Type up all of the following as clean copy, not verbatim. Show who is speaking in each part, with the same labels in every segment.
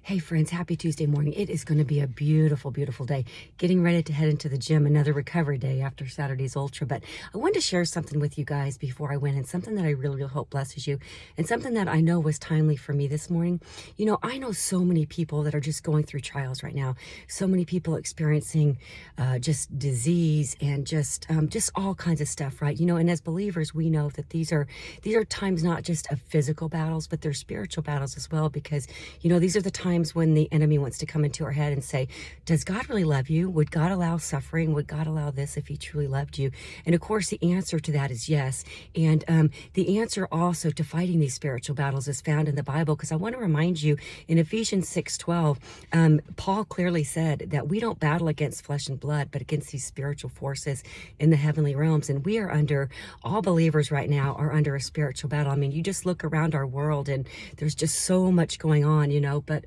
Speaker 1: Hey friends, happy Tuesday morning. It is going to be a beautiful, beautiful day. Getting ready to head into the gym, another recovery day after Saturday's Ultra. But I wanted to share something with you guys before I went, and something that I really, really hope blesses you, and something that I know was timely for me this morning. You know, I know so many people that are just going through trials right now. So many people experiencing just disease and just all kinds of stuff, right? You know, and as believers, we know that these are times not just of physical battles, but they're spiritual battles as well, because you know, these are the times when the enemy wants to come into our head and say, does God really love you? Would God allow suffering? Would God allow this if he truly loved you? And of course, the answer to that is yes. And the answer also to fighting these spiritual battles is found in the Bible, because I want to remind you in Ephesians 6:12, Paul clearly said that we don't battle against flesh and blood, but against these spiritual forces in the heavenly realms. And we are all believers right now are under a spiritual battle. I mean, you just look around our world and there's just so much going on, you know. But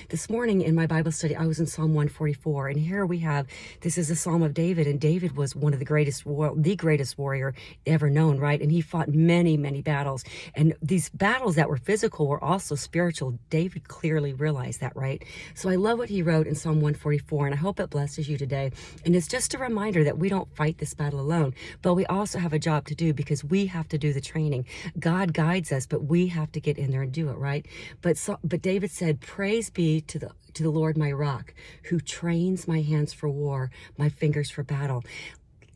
Speaker 1: this morning in my Bible study, I was in Psalm 144, and here we have, this is a Psalm of David, and David was one of the greatest warrior ever known, right? And he fought many, many battles, and these battles that were physical were also spiritual. David clearly realized that, right? So I love what he wrote in Psalm 144, and I hope it blesses you today. And it's just a reminder that we don't fight this battle alone, but we also have a job to do, because we have to do the training. God guides us, but we have to get in there and do it, right? But David said, praise be to the Lord, my rock, who trains my hands for war, my fingers for battle.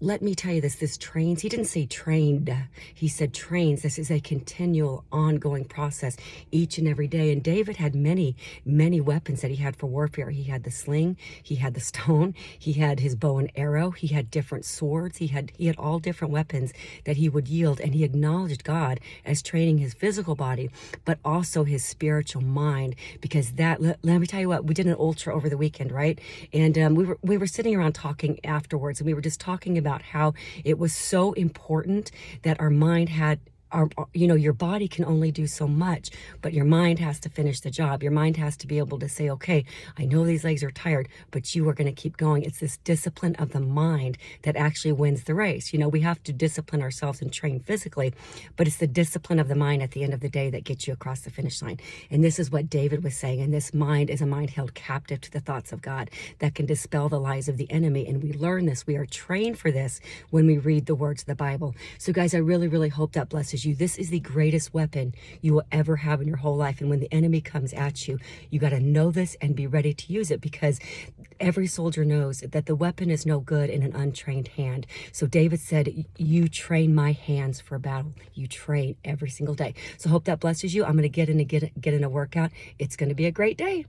Speaker 1: Let me tell you this trains, he didn't say trained, he said trains. This is a continual, ongoing process each and every day. And David had many, many weapons that he had for warfare. He had the sling, he had the stone, he had his bow and arrow, he had different swords, he had all different weapons that he would yield. And he acknowledged God as training his physical body, but also his spiritual mind, because let me tell you what, we did an Ultra over the weekend, right? And we were sitting around talking afterwards, and we were just talking about how it was so important that our mind had you know, your body can only do so much, but your mind has to finish the job. Your mind has to be able to say, okay, I know these legs are tired, but you are going to keep going. It's this discipline of the mind that actually wins the race. You know, we have to discipline ourselves and train physically, but it's the discipline of the mind at the end of the day that gets you across the finish line. And this is what David was saying. And this mind is a mind held captive to the thoughts of God that can dispel the lies of the enemy. And we learn this. We are trained for this when we read the words of the Bible. So guys, I really, really hope that blesses you. This is the greatest weapon you will ever have in your whole life. And when the enemy comes at you, you got to know this and be ready to use it, because every soldier knows that the weapon is no good in an untrained hand. So David said, you train my hands for battle. You train every single day. So hope that blesses you. I'm going to get in a workout. It's going to be a great day.